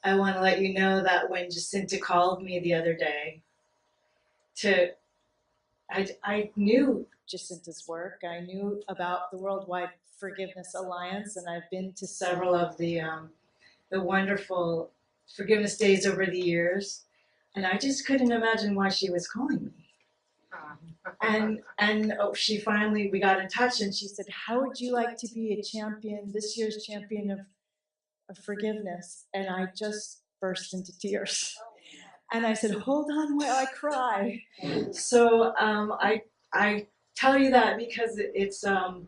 I want to let you know that when Jacinta called me the other day, to I knew Jacinta's work. I knew about the Worldwide Forgiveness Alliance, and I've been to several of the wonderful forgiveness days over the years, and I just couldn't imagine why she was calling me. And she finally, we got in touch, and she said, "How would you like to be a champion, this year's champion of forgiveness?" And I just burst into tears. And I said, "Hold on while I cry." So I tell you that because it's I'm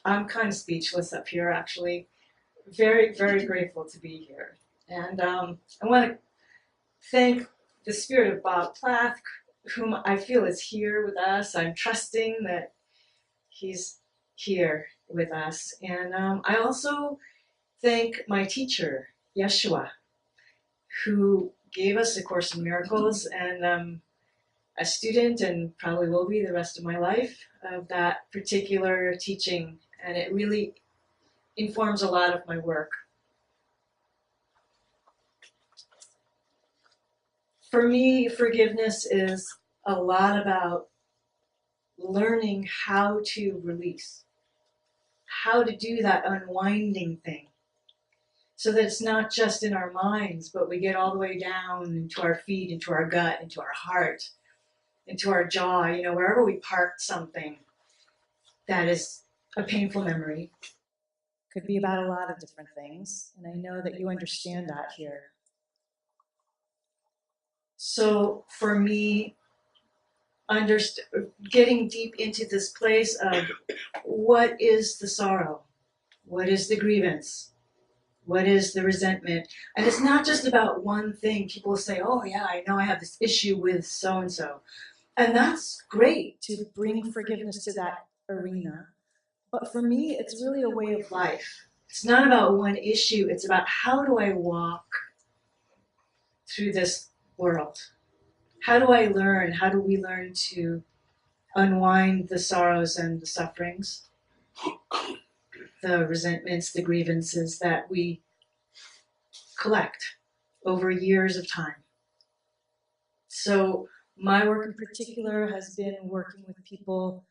kind of speechless up here, actually. Very, very grateful to be here. And I want to thank the spirit of Bob Plath, whom I feel is here with us. I'm trusting that he's here with us. And I also thank my teacher, Yeshua, who gave us A Course in Miracles, and a student, and probably will be the rest of my life, of that particular teaching. And it really informs a lot of my work. For me, forgiveness is a lot about learning how to release, how to do that unwinding thing, so that it's not just in our minds, but we get all the way down into our feet, into our gut, into our heart, into our jaw, wherever we parked something that is a painful memory. Could be about a lot of different things, and I know that you understand that here. So for me, getting deep into this place of what is the sorrow, what is the grievance, what is the resentment, and it's not just about one thing. People say, "Oh yeah, I know I have this issue with so-and-so," and that's great to bring forgiveness to that arena. But for me, it's really a way of life. It's not about one issue. It's about, how do I walk through this world? How do I learn? How do we learn to unwind the sorrows and the sufferings, the resentments, the grievances that we collect over years of time? So my work in particular has been working with people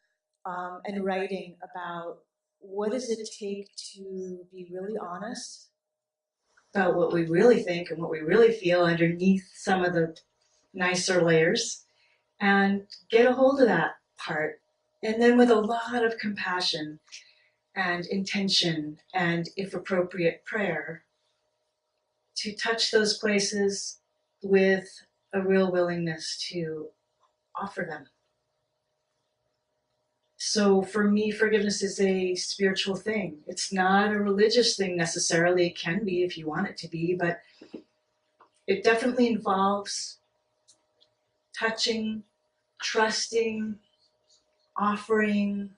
and writing about what does it take to be really honest about what we really think and what we really feel underneath some of the nicer layers, and get a hold of that part. And then with a lot of compassion and intention and, if appropriate, prayer, to touch those places with a real willingness to offer them. So for me, forgiveness is a spiritual thing. It's not a religious thing necessarily. It can be if you want it to be, but it definitely involves touching, trusting, offering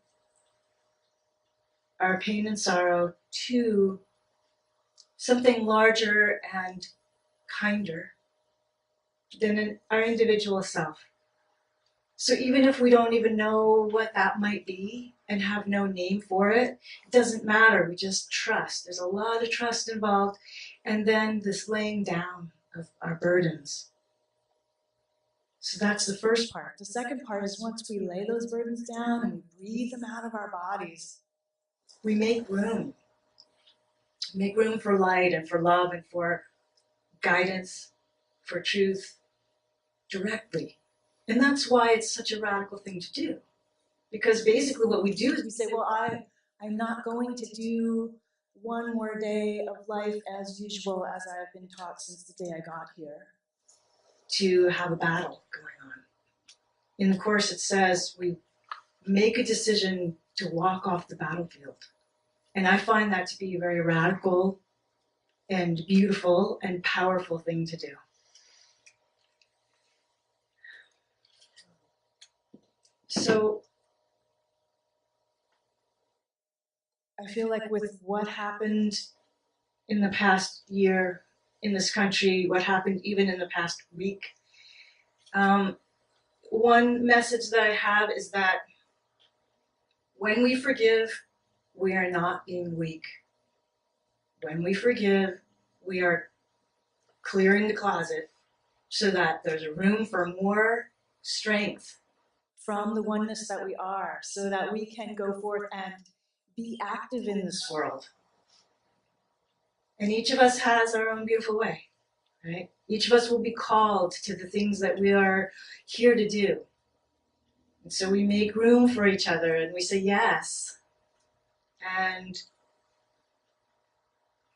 our pain and sorrow to something larger and kinder than our individual self. So even if we don't even know what that might be and have no name for it, it doesn't matter. We just trust. There's a lot of trust involved. And then this laying down of our burdens. So that's the first part. The second part is, once we lay those burdens down and breathe them out of our bodies, we make room. Make room for light and for love and for guidance, for truth, directly. And that's why it's such a radical thing to do. Because basically what we do is we say, well, I'm not going to do one more day of life as usual as I've been taught since the day I got here, to have a battle going on. In the Course it says we make a decision to walk off the battlefield. And I find that to be a very radical and beautiful and powerful thing to do. So I feel like with what happened in the past year in this country, what happened even in the past week, one message that I have is that when we forgive, we are not being weak. When we forgive, we are clearing the closet so that there's room for more strength from the oneness that we are, so that we can go forth and be active in this world. And each of us has our own beautiful way, right? Each of us will be called to the things that we are here to do. And so we make room for each other and we say yes. And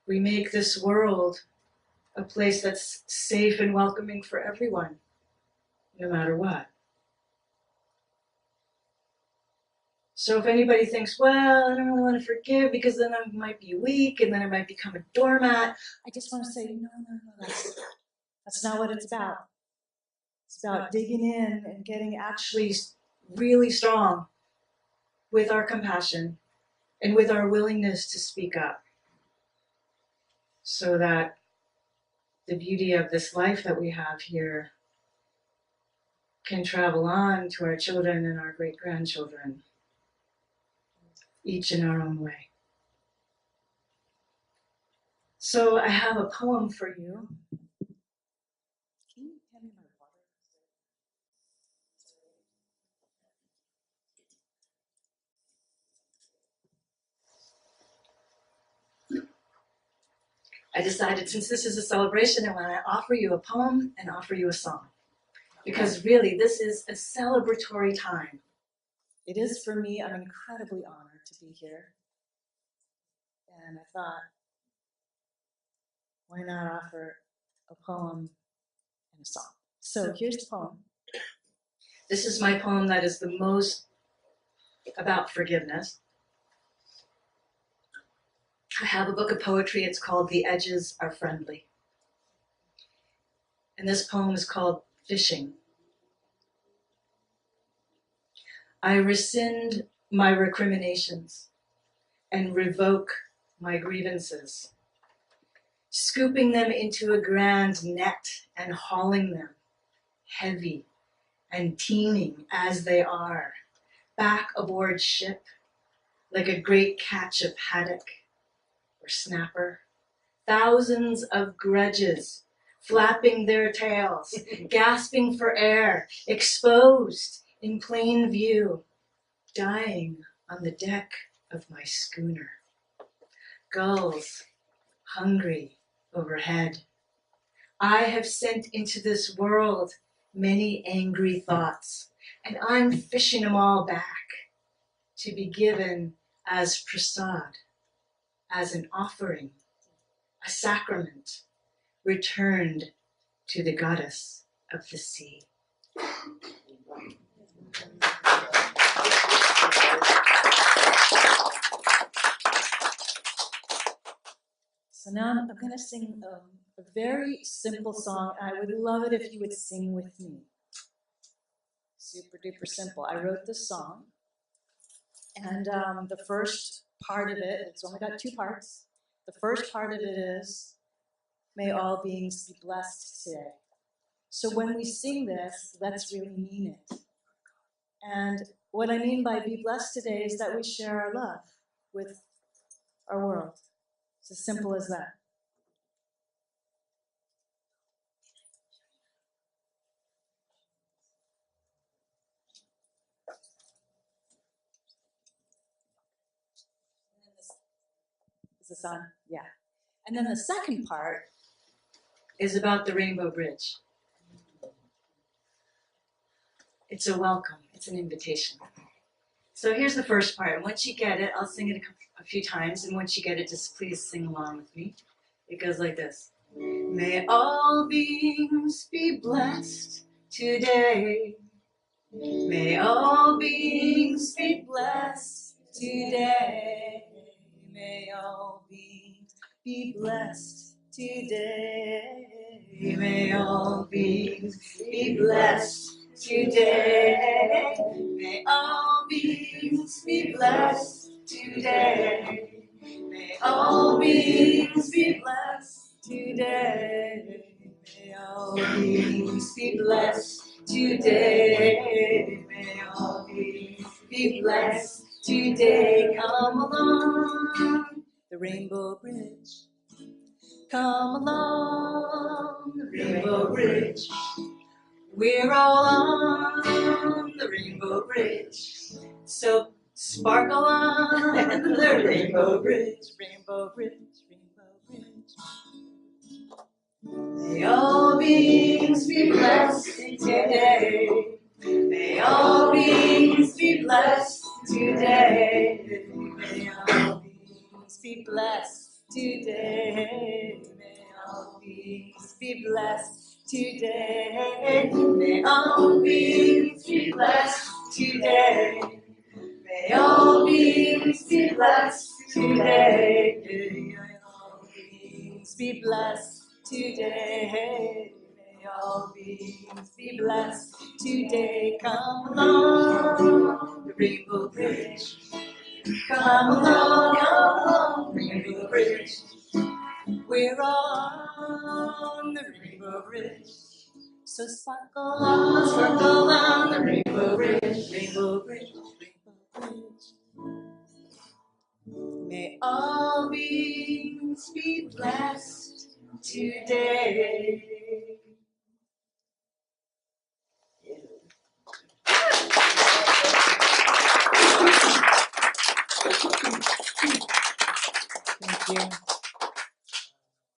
we make this world a place that's safe and welcoming for everyone, no matter what. So if anybody thinks, well, I don't really want to forgive because then I might be weak and then I might become a doormat, I just want to say, no, that's not what it's about. It's about digging in and getting actually really strong with our compassion and with our willingness to speak up, so that the beauty of this life that we have here can travel on to our children and our great-grandchildren, each in our own way. So I have a poem for you. Can you hand me my water? I decided, since this is a celebration, I want to offer you a poem and offer you a song. Because really, this is a celebratory time. It is for me. I'm incredibly honored to be here. And I thought, why not offer a poem and a song? So here's the poem. This is my poem that is the most about forgiveness. I have a book of poetry. It's called The Edges Are Friendly. And this poem is called Fishing. I rescind my recriminations and revoke my grievances, scooping them into a grand net and hauling them, heavy and teeming as they are, back aboard ship like a great catch of haddock or snapper. Thousands of grudges flapping their tails, gasping for air, exposed in plain view, dying on the deck of my schooner. Gulls hungry overhead. I have sent into this world many angry thoughts, and I'm fishing them all back to be given as prasad, as an offering, a sacrament, returned to the goddess of the sea. So now I'm going to sing a very simple song. I would love it if you would sing with me. Super duper simple. I wrote this song, and the first part of it, it's only got two parts. The first part of it is, may all beings be blessed today. So when we sing this, let's really mean it. And what I mean by be blessed today is that we share our love with our world. It's as simple as that. Is this on? Yeah. And then the second part is about the Rainbow Bridge. It's a welcome. It's an invitation. So here's the first part. Once you get it, I'll sing it a few times. And once you get it, just please sing along with me. It goes like this. May all beings be blessed today. May all beings be blessed today. May all beings be blessed today. May all beings be blessed today. May all beings be blessed today. May all beings be blessed today. May all beings be blessed today. May all beings be blessed today. Come along the Rainbow Bridge. come along the Rainbow Bridge. We're all on the Rainbow Bridge. So sparkle on the Rainbow Bridge, Rainbow Bridge, Rainbow Bridge. May all beings be blessed today. May all beings be blessed today. May all beings be blessed today. May all beings be blessed today. May all beings be blessed today. May all beings be blessed today. May all beings be blessed today. May all beings be blessed today. Come along the Rainbow Bridge. Come along the Rainbow Bridge. We're on the Rainbow Bridge. So sparkle on the Rainbow Bridge, Rainbow Bridge, Rainbow Bridge. May all beings be blessed today. Thank you.